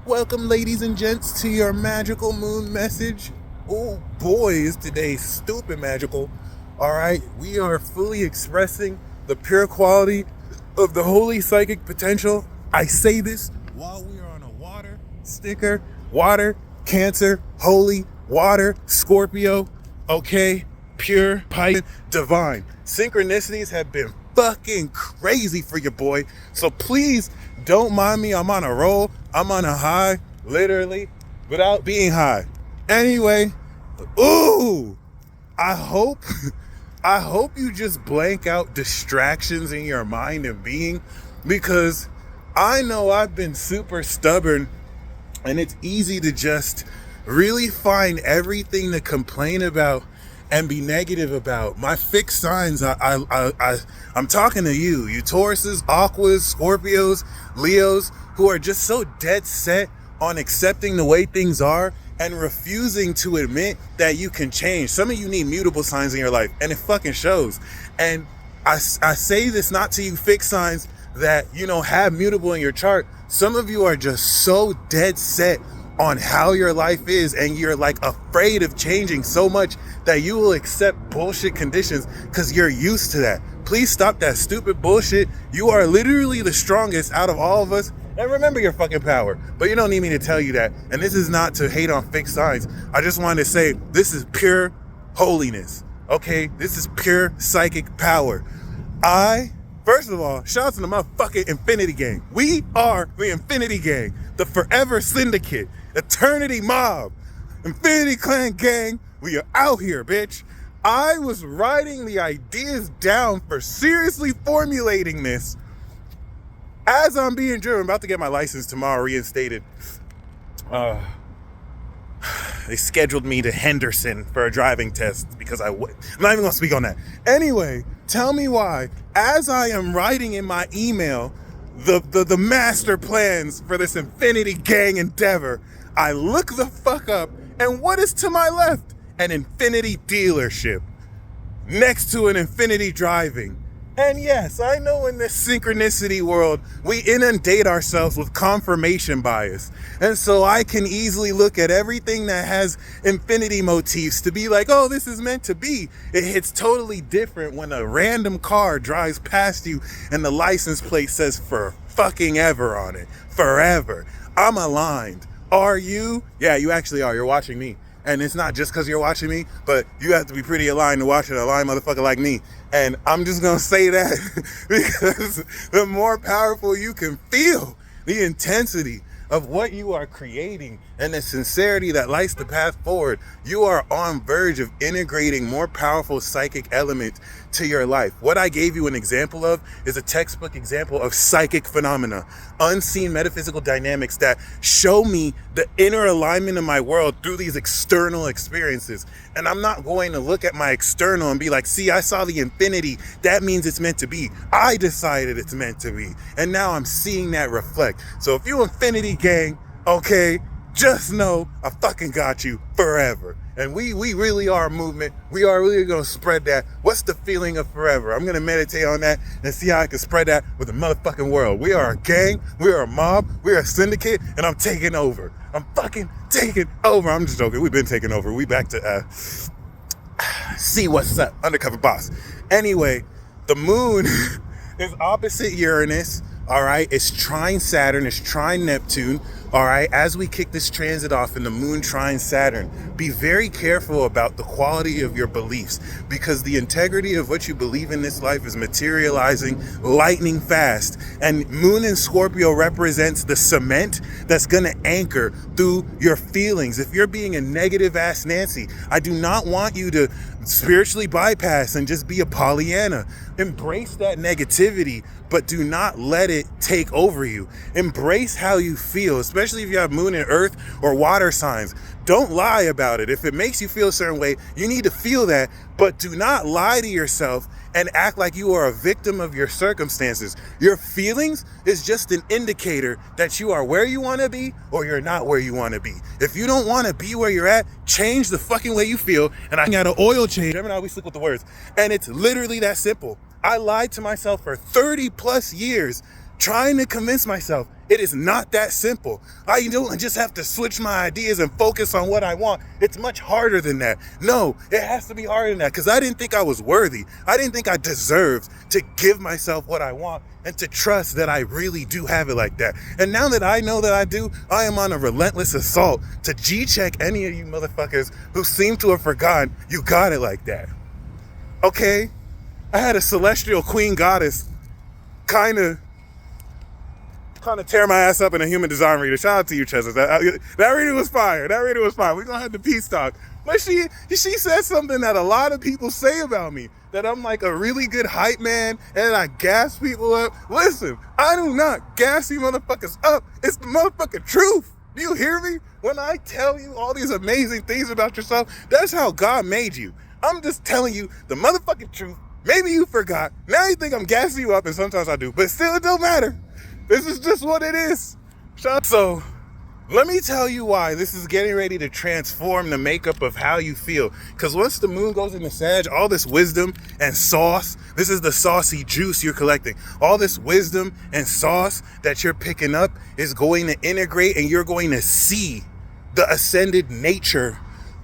Welcome, ladies and gents, to your magical moon message. Oh boy, is today stupid magical. All right, we are fully expressing the pure quality of the holy psychic potential. I say this while we are on a water sticker. Water, Cancer, holy, water, Scorpio, okay, pure, Pisces, divine. Synchronicities have been fucking crazy for your boy. So please don't mind me. I'm on a roll. I'm on a high, literally, without being high. Anyway, I hope you just blank out distractions in your mind and being, because I know I've been super stubborn and it's easy to just really find everything to complain about and be negative about. My fixed signs, I'm talking to you Tauruses, Aquas, Scorpios, Leos, who are just so dead set on accepting the way things are and refusing to admit that you can change. Some of you need mutable signs in your life, and it fucking shows. And I say this not to you fixed signs that, have mutable in your chart. Some of you are just so dead set on how your life is, and you're like afraid of changing so much that you will accept bullshit conditions because you're used to that. Please stop that stupid bullshit. You are literally the strongest out of all of us. And remember your fucking power. But you don't need me to tell you that. And this is not to hate on fixed signs. I just wanted to say this is pure holiness. Okay? This is pure psychic power. First of all, shout out to the motherfucking Infinity Gang. We are the Infinity Gang, the Forever Syndicate, Eternity Mob, Infinity Clan Gang. We are out here, bitch. I was writing the ideas down for seriously formulating this as I'm being driven. I'm about to get my license tomorrow reinstated. They scheduled me to Henderson for a driving test because I'm not even gonna speak on that. Anyway, tell me why, as I am writing in my email the master plans for this Infinity Gang endeavor, I look the fuck up, and what is to my left? An Infinity dealership next to an Infinity driving. And yes, I know in this synchronicity world, we inundate ourselves with confirmation bias. And so I can easily look at everything that has infinity motifs to be like, oh, this is meant to be. It hits totally different when a random car drives past you and the license plate says for fucking ever on it. Forever. I'm aligned. Are you? Yeah, you actually are. You're watching me. And it's not just because you're watching me, but you have to be pretty aligned to watch an aligned motherfucker like me. And I'm just going to say that because the more powerful you can feel the intensity of what you are creating and the sincerity that lights the path forward, you are on verge of integrating more powerful psychic elements to your life. What I gave you an example of is a textbook example of psychic phenomena, unseen metaphysical dynamics that show me the inner alignment of my world through these external experiences. And I'm not going to look at my external and be like, see, I saw the infinity. That means it's meant to be. I decided it's meant to be. And now I'm seeing that reflect. So if you Infinity Gang, okay, just know I fucking got you forever. And we really are a movement. We are really going to spread that. What's the feeling of forever? I'm going to meditate on that and see how I can spread that with the motherfucking world. We are a gang. We are a mob. We are a syndicate. And I'm taking over. I'm fucking taking over. I'm just joking. We've been taking over. We back to see what's up. Undercover boss. Anyway, the moon is opposite Uranus. All right. It's trine Saturn. It's trine Neptune. All right, as we kick this transit off in the moon trine Saturn, be very careful about the quality of your beliefs, because the integrity of what you believe in this life is materializing lightning fast. And moon in Scorpio represents the cement that's going to anchor through your feelings. If you're being a negative ass Nancy, I do not want you to spiritually bypass and just be a Pollyanna. Embrace that negativity, but do not let it take over you. Embrace how you feel, especially if you have moon and earth or water signs. Don't lie about it. If it makes you feel a certain way, you need to feel that, but do not lie to yourself and act like you are a victim of your circumstances. Your feelings is just an indicator that you are where you want to be or you're not where you want to be. If you don't want to be where you're at, change the fucking way you feel. And I got an oil change. I always stick with the words. And it's literally that simple. I lied to myself for 30 plus years trying to convince myself It is not that simple. I don't just have to switch my ideas and focus on what I want. It's much harder than that. No, it has to be harder than that because I didn't think I was worthy. I didn't think I deserved to give myself what I want and to trust that I really do have it like that. And now that I know that I do, I am on a relentless assault to G-check any of you motherfuckers who seem to have forgotten you got it like that. Okay? I had a celestial queen goddess kind of tear my ass up in a human design reader. Shout out to you, Chester. That reader was fire. We're gonna have the peace talk. But she said something that a lot of people say about me, that I'm like a really good hype man and I gas people up. Listen, I do not gas you motherfuckers up. It's the motherfucking truth. Do you hear me? When I tell you all these amazing things about yourself, that's how God made you. I'm just telling you the motherfucking truth. Maybe you forgot. Now you think I'm gassing you up, and sometimes I do, but still it don't matter. This is just what it is. So let me tell you why this is getting ready to transform the makeup of how you feel. Because once the moon goes into Sag, all this wisdom and sauce, this is the saucy juice you're collecting. All this wisdom and sauce that you're picking up is going to integrate, and you're going to see the ascended nature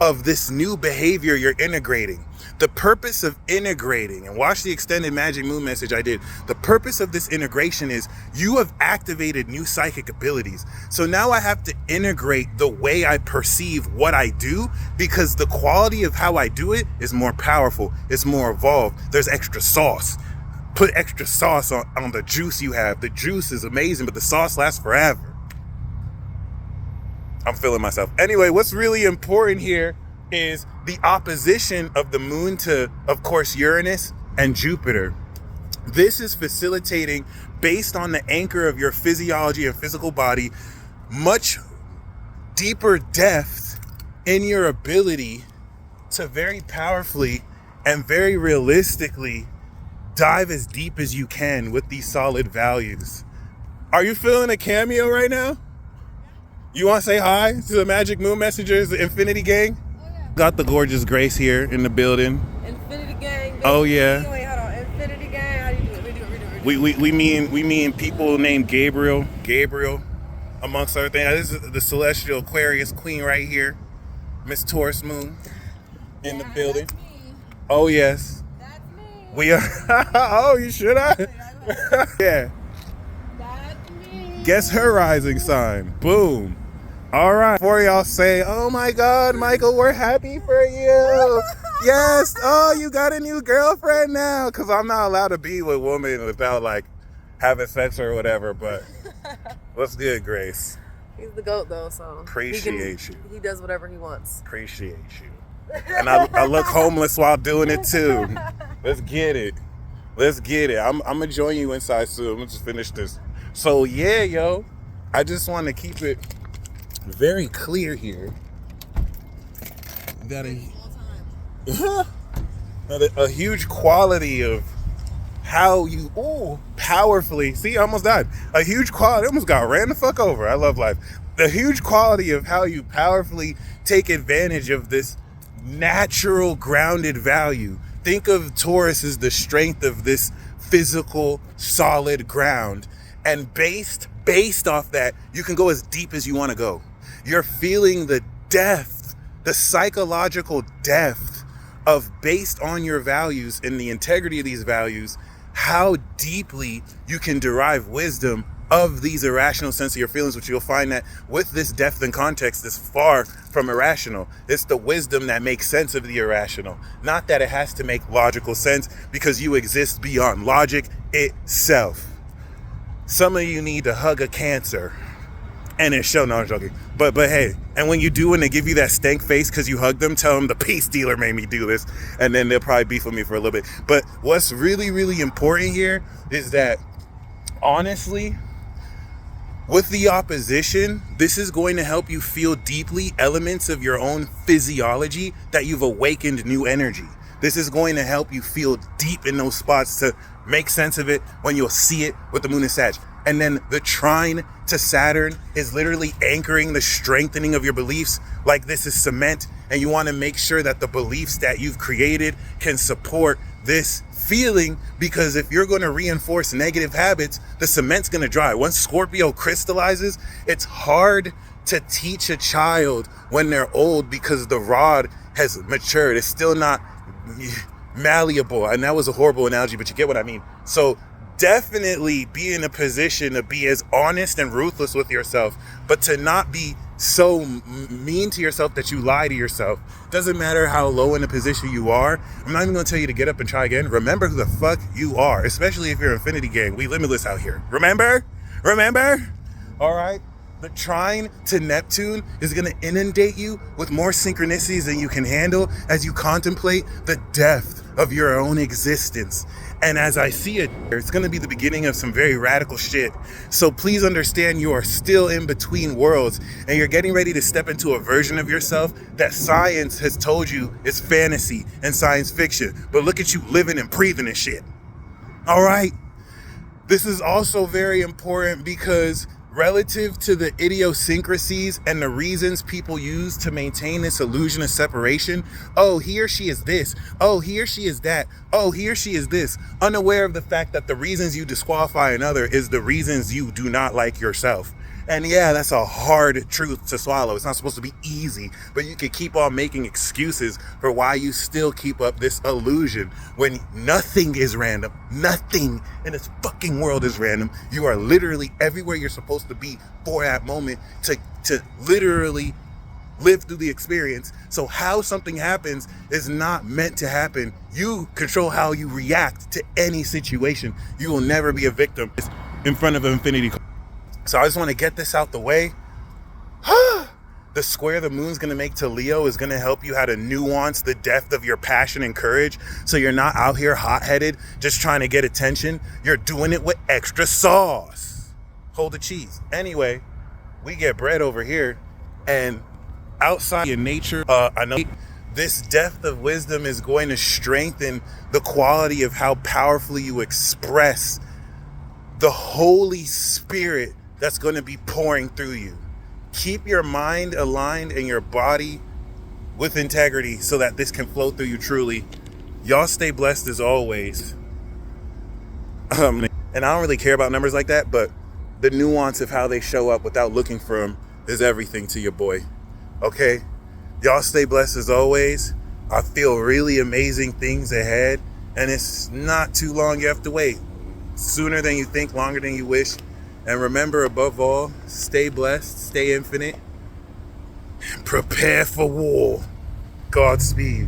of this new behavior you're integrating. The purpose of integrating, and watch the extended magic moon message I did. The purpose of this integration is you have activated new psychic abilities. So now I have to integrate the way I perceive what I do, because the quality of how I do it is more powerful. It's more evolved. There's extra sauce. Put extra sauce on the juice you have. The juice is amazing, but the sauce lasts forever. I'm feeling myself. Anyway, what's really important here is the opposition of the moon to, of course, Uranus and Jupiter. This is facilitating, based on the anchor of your physiology and physical body, much deeper depth in your ability to very powerfully and very realistically dive as deep as you can with these solid values. Are you feeling a cameo right now? You want to say hi to the Magic Moon Messengers, the Infinity Gang? Got the gorgeous Grace here in the building. Infinity Gang. Baby. Oh yeah. Wait, hold on. Infinity Gang. How do you do it? We mean people named Gabriel, amongst other things. This is the celestial Aquarius queen right here, Miss Taurus Moon, in the building. That's me. Oh yes. That's me. We are. Oh, you should I? Yeah. That's me. Guess her rising sign. Boom. All right. Before y'all say, "Oh my God, Michael, we're happy for you." Yes. Oh, you got a new girlfriend now. Because I'm not allowed to be with women without like having sex or whatever. But what's good, Grace? He's the GOAT though, so Appreciate you. He does whatever he wants. Appreciate you. And I look homeless while doing it too. Let's get it. I'm gonna join you inside soon. I'm gonna just finish this. So yeah, yo, I just want to keep it very clear here that a huge quality of how you powerfully see. I almost died. A huge quality. I almost got ran the fuck over. I love life. The huge quality of how you powerfully take advantage of this natural grounded value. Think of Taurus as the strength of this physical solid ground, and based off that, you can go as deep as you want to go. You're feeling the depth, the psychological depth of, based on your values and the integrity of these values, how deeply you can derive wisdom of these irrational sense of your feelings, which you'll find that with this depth and context is far from irrational. It's the wisdom that makes sense of the irrational, not that it has to make logical sense, because you exist beyond logic itself. Some of you need to hug a cancer and it's show. No, I'm joking. But hey, and when you do, when they give you that stank face because you hugged them, tell them the peace dealer made me do this, and then they'll probably beef with me for a little bit. But what's really, really important here is that, honestly, with the opposition, this is going to help you feel deeply elements of your own physiology that you've awakened new energy. This is going to help you feel deep in those spots to make sense of it when you'll see it with the moon and Sag. And then the trine to Saturn is literally anchoring the strengthening of your beliefs like this is cement. And you want to make sure that the beliefs that you've created can support this feeling, because if you're going to reinforce negative habits, the cement's going to dry. Once Scorpio crystallizes, it's hard to teach a child when they're old because the rod has matured. It's still not malleable. And that was a horrible analogy, but you get what I mean. So definitely be in a position to be as honest and ruthless with yourself, but to not be so mean to yourself that you lie to yourself. Doesn't matter how low in a position you are. I'm not even going to tell you to get up and try again. Remember who the fuck you are, especially if you're Infinity Gang. We limitless out here. Remember? All right. The trine to Neptune is going to inundate you with more synchronicities than you can handle as you contemplate the depth of your own existence. And as I see it, it's going to be the beginning of some very radical shit. So please understand, you are still in between worlds, and you're getting ready to step into a version of yourself that science has told you is fantasy and science fiction. But look at you living and breathing and shit. All right. This is also very important because relative to the idiosyncrasies and the reasons people use to maintain this illusion of separation, oh, he or she is this, oh, he or she is that, oh, he or she is this, unaware of the fact that the reasons you disqualify another is the reasons you do not like yourself. And yeah, that's a hard truth to swallow. It's not supposed to be easy, but you can keep on making excuses for why you still keep up this illusion when nothing is random. Nothing in this fucking world is random. You are literally everywhere you're supposed to be for that moment to literally live through the experience. So how something happens is not meant to happen. You control how you react to any situation. You will never be a victim in front of an infinity. So I just want to get this out the way. The square the moon's going to make to Leo is going to help you how to nuance the depth of your passion and courage. So you're not out here hot-headed, just trying to get attention. You're doing it with extra sauce. Hold the cheese. Anyway, we get bread over here. And outside in nature, I know this depth of wisdom is going to strengthen the quality of how powerfully you express the Holy Spirit that's going to be pouring through you. Keep your mind aligned and your body with integrity so that this can flow through you truly. Y'all stay blessed as always. And I don't really care about numbers like that, but the nuance of how they show up without looking for them is everything to your boy. Okay? Y'all stay blessed as always. I feel really amazing things ahead, and it's not too long you have to wait. Sooner than you think, longer than you wish. And remember, above all, stay blessed, stay infinite, and prepare for war. Godspeed.